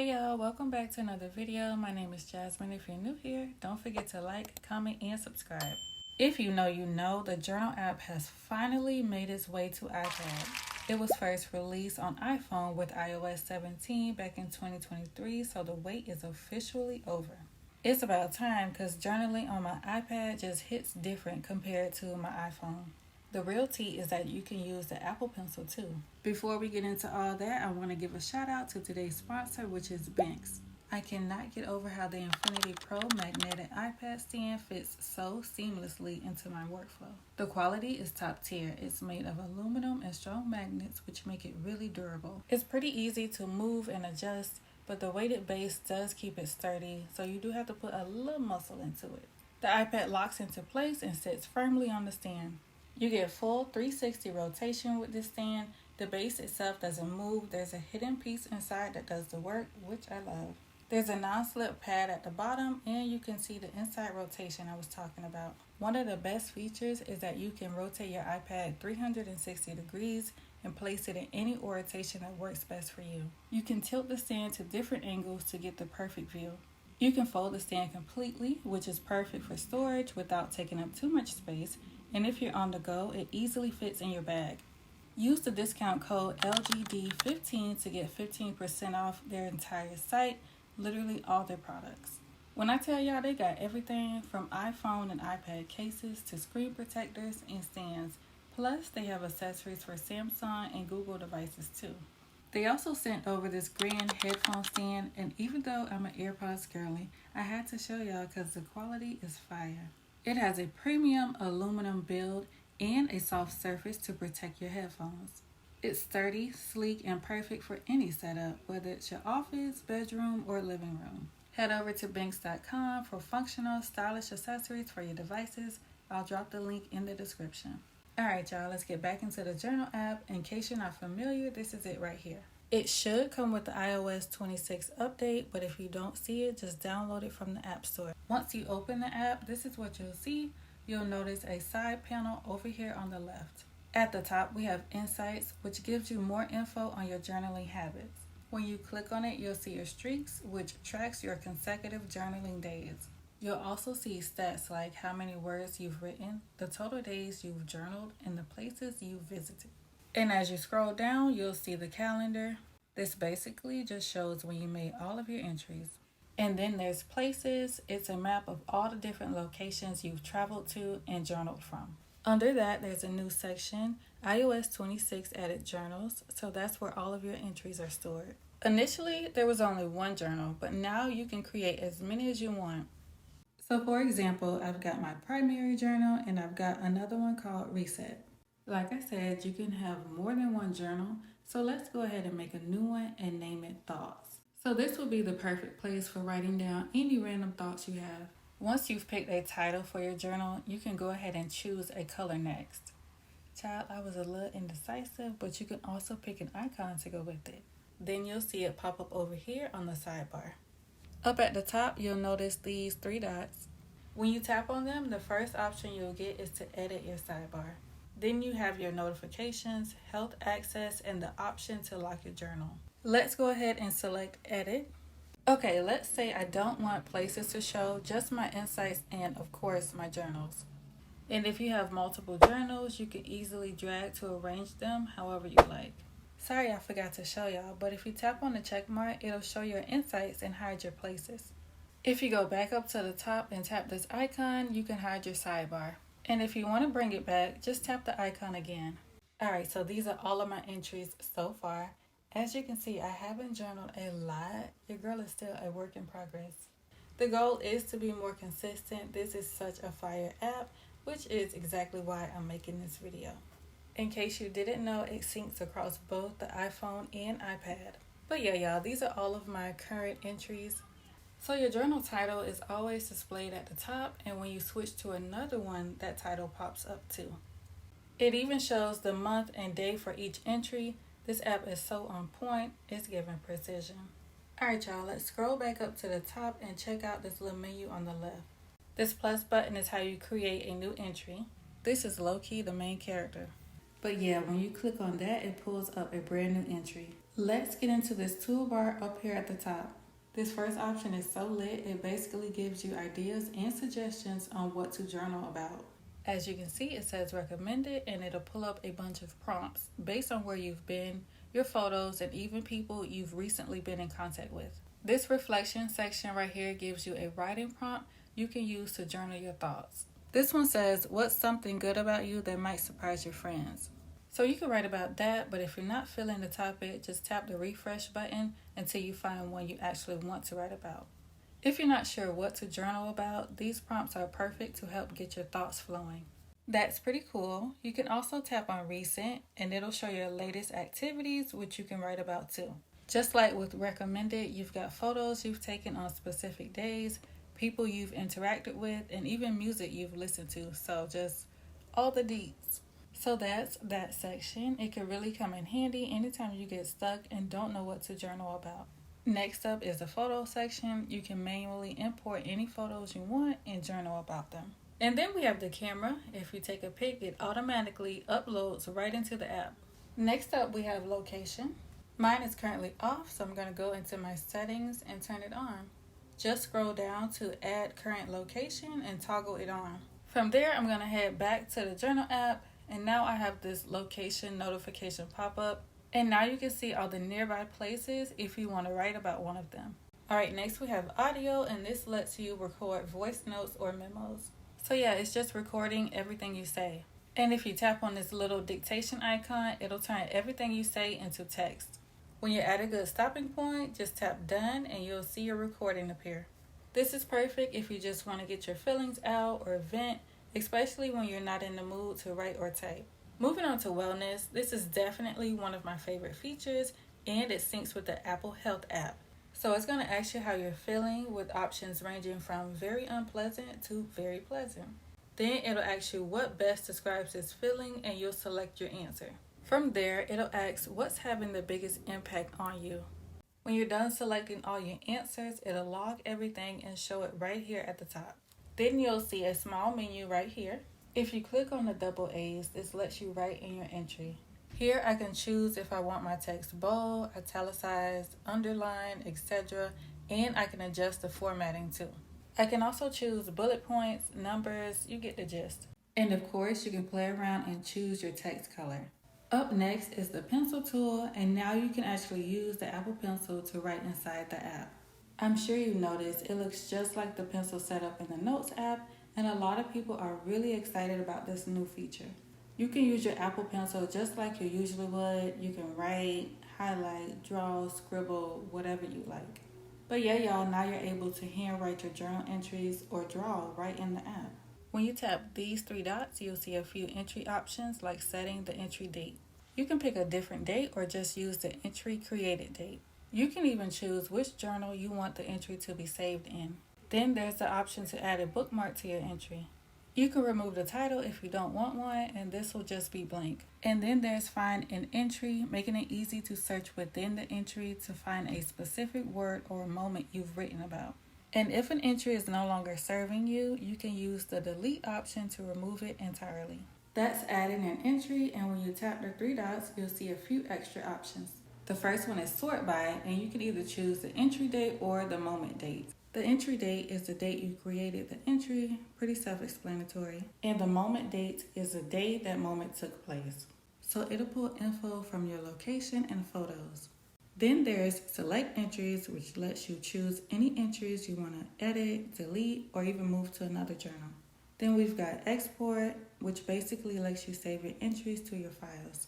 Hey y'all, welcome back to another video. My name is Jasmine. If you're new here, don't forget to like, comment, and subscribe. If you know, the Journal app has finally made its way to iPad. It was first released on iPhone with iOS 17 back in 2023, so the wait is officially over. It's about time because journaling on my iPad just hits different compared to my iPhone. The real tea is that you can use the Apple Pencil too. Before we get into all that, I want to give a shout out to today's sponsor, which is Banks. I cannot get over how the Infinity Pro magnetic iPad stand fits so seamlessly into my workflow. The quality is top tier. It's made of aluminum and strong magnets, which make it really durable. It's pretty easy to move and adjust, but the weighted base does keep it sturdy, so you do have to put a little muscle into it. The iPad locks into place and sits firmly on the stand. You get full 360 rotation with this stand. The base itself doesn't move. There's a hidden piece inside that does the work, which I love. There's a non-slip pad at the bottom, and you can see the inside rotation I was talking about. One of the best features is that you can rotate your iPad 360 degrees and place it in any orientation that works best for you. You can tilt the stand to different angles to get the perfect view. You can fold the stand completely, which is perfect for storage without taking up too much space. And if you're on the go, it easily fits in your bag. Use the discount code LGD15 to get 15% off their entire site, literally all their products. When I tell y'all they got everything from iPhone and iPad cases to screen protectors and stands, plus they have accessories for Samsung and Google devices too. They also sent over this green headphone stand, and even though I'm an AirPods girly, I had to show y'all because the quality is fire. It has a premium aluminum build and a soft surface to protect your headphones. It's sturdy, sleek, and perfect for any setup, whether it's your office, bedroom, or living room. Head over to Banks.com for functional, stylish accessories for your devices. I'll drop the link in the description. Alright y'all, let's get back into the Journal app. In case you're not familiar, this is it right here. It should come with the iOS 26 update, but if you don't see it, just download it from the App Store. Once you open the app, this is what you'll see. You'll notice a side panel over here on the left. At the top, we have Insights, which gives you more info on your journaling habits. When you click on it, you'll see your streaks, which tracks your consecutive journaling days. You'll also see stats like how many words you've written, the total days you've journaled, and the places you've visited. And as you scroll down, you'll see the calendar. This basically just shows when you made all of your entries. And then there's places. It's a map of all the different locations you've traveled to and journaled from. Under that, there's a new section, iOS 26 added journals, so that's where all of your entries are stored. Initially, there was only one journal, but now you can create as many as you want. So for example, I've got my primary journal and I've got another one called Reset. Like I said, you can have more than one journal, so let's go ahead and make a new one and name it Thoughts. So this will be the perfect place for writing down any random thoughts you have. Once you've picked a title for your journal, you can go ahead and choose a color next. Child, I was a little indecisive, but you can also pick an icon to go with it. Then you'll see it pop up over here on the sidebar. Up at the top, you'll notice these 3 dots. When you tap on them, the first option you'll get is to edit your sidebar. Then you have your notifications, health access, and the option to lock your journal. Let's go ahead and select edit. Okay, let's say I don't want places to show, just my insights and of course my journals. And if you have multiple journals, you can easily drag to arrange them however you like. Sorry I forgot to show y'all, but if you tap on the check mark, it'll show your insights and hide your places. If you go back up to the top and tap this icon, you can hide your sidebar. And if you want to bring it back, just tap the icon again. Alright, so these are all of my entries so far. As you can see, I haven't journaled a lot. Your girl is still a work in progress. The goal is to be more consistent. This is such a fire app, which is exactly why I'm making this video. In case you didn't know, it syncs across both the iPhone and iPad. But yeah, y'all, these are all of my current entries. So your journal title is always displayed at the top, and when you switch to another one, that title pops up too. It even shows the month and day for each entry. This app is so on point, it's giving precision. Alright y'all, let's scroll back up to the top and check out this little menu on the left. This plus button is how you create a new entry. This is low-key the main character. But yeah, when you click on that, it pulls up a brand new entry. Let's get into this toolbar up here at the top. This first option is so lit, it basically gives you ideas and suggestions on what to journal about. As you can see, it says recommended, and it'll pull up a bunch of prompts based on where you've been, your photos, and even people you've recently been in contact with. This reflection section right here gives you a writing prompt you can use to journal your thoughts. This one says, what's something good about you that might surprise your friends? So you can write about that, but if you're not feeling the topic, just tap the refresh button until you find one you actually want to write about. If you're not sure what to journal about, these prompts are perfect to help get your thoughts flowing. That's pretty cool. You can also tap on recent and it'll show your latest activities, which you can write about too. Just like with recommended, you've got photos you've taken on specific days, people you've interacted with, and even music you've listened to. So just all the deets. So that's that section. It can really come in handy anytime you get stuck and don't know what to journal about. Next up is the photo section. You can manually import any photos you want and journal about them. And then we have the camera. If you take a pic, it automatically uploads right into the app. Next up, we have location. Mine is currently off, so I'm going to go into my settings and turn it on. Just scroll down to add current location and toggle it on. From there, I'm going to head back to the journal app. And now I have this location notification pop up. And now you can see all the nearby places if you want to write about one of them. Alright, next we have audio, and this lets you record voice notes or memos. So yeah, it's just recording everything you say. And if you tap on this little dictation icon, it'll turn everything you say into text. When you're at a good stopping point, just tap done and you'll see your recording appear. This is perfect if you just want to get your feelings out or vent, especially when you're not in the mood to write or type. Moving on to wellness, this is definitely one of my favorite features, and it syncs with the Apple Health app. So it's going to ask you how you're feeling with options ranging from very unpleasant to very pleasant. Then it'll ask you what best describes this feeling, and you'll select your answer. From there, it'll ask what's having the biggest impact on you. When you're done selecting all your answers, it'll log everything and show it right here at the top. Then you'll see a small menu right here. If you click on the double A's, this lets you write in your entry. Here I can choose if I want my text bold, italicized, underlined, etc. And I can adjust the formatting too. I can also choose bullet points, numbers, you get the gist. And of course, you can play around and choose your text color. Up next is the pencil tool, and now you can actually use the Apple Pencil to write inside the app. I'm sure you noticed it looks just like the pencil setup in the Notes app, and a lot of people are really excited about this new feature. You can use your Apple Pencil just like you usually would. You can write, highlight, draw, scribble, whatever you like. But yeah, y'all, now you're able to handwrite your journal entries or draw right in the app. When you tap these three dots, you'll see a few entry options like setting the entry date. You can pick a different date or just use the entry created date. You can even choose which journal you want the entry to be saved in. Then there's the option to add a bookmark to your entry. You can remove the title if you don't want one, and this will just be blank. And then there's find an entry, making it easy to search within the entry to find a specific word or moment you've written about. And if an entry is no longer serving you, you can use the delete option to remove it entirely. That's adding an entry, and when you tap the three dots, you'll see a few extra options. The first one is sort by, and you can either choose the entry date or the moment date. The entry date is the date you created the entry, pretty self-explanatory. And the moment date is the day that moment took place. So it'll pull info from your location and photos. Then there's select entries, which lets you choose any entries you want to edit, delete, or even move to another journal. Then we've got export, which basically lets you save your entries to your files.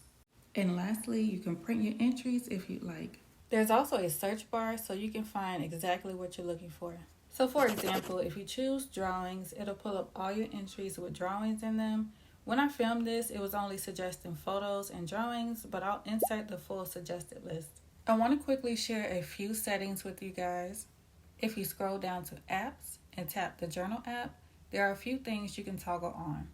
And lastly, you can print your entries if you'd like. There's also a search bar so you can find exactly what you're looking for. So for example, if you choose drawings, it'll pull up all your entries with drawings in them. When I filmed this, it was only suggesting photos and drawings, but I'll insert the full suggested list. I want to quickly share a few settings with you guys. If you scroll down to apps and tap the journal app, there are a few things you can toggle on.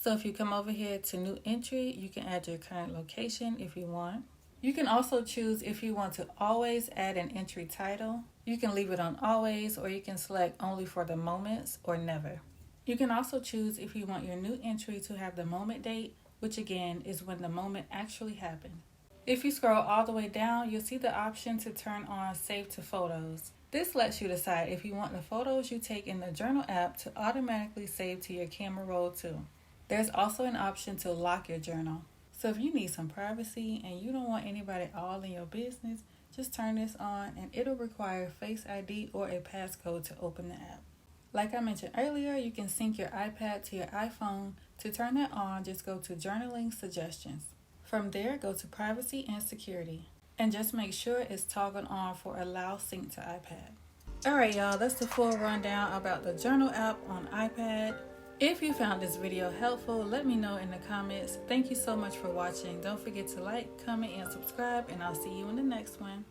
So if you come over here to new entry, you can add your current location if you want. You can also choose if you want to always add an entry title. You can leave it on always, or you can select only for the moments or never. You can also choose if you want your new entry to have the moment date, which again is when the moment actually happened. If you scroll all the way down, you'll see the option to turn on Save to Photos. This lets you decide if you want the photos you take in the journal app to automatically save to your camera roll too. There's also an option to lock your journal. So if you need some privacy and you don't want anybody all in your business, just turn this on and it'll require Face ID or a passcode to open the app. Like I mentioned earlier, you can sync your iPad to your iPhone. To turn that on, just go to Journaling Suggestions. From there, go to Privacy and Security. And just make sure it's toggled on for Allow Sync to iPad. Alright y'all, that's the full rundown about the Journal app on iPad. If you found this video helpful, let me know in the comments. Thank you so much for watching. Don't forget to like, comment, and subscribe, and I'll see you in the next one.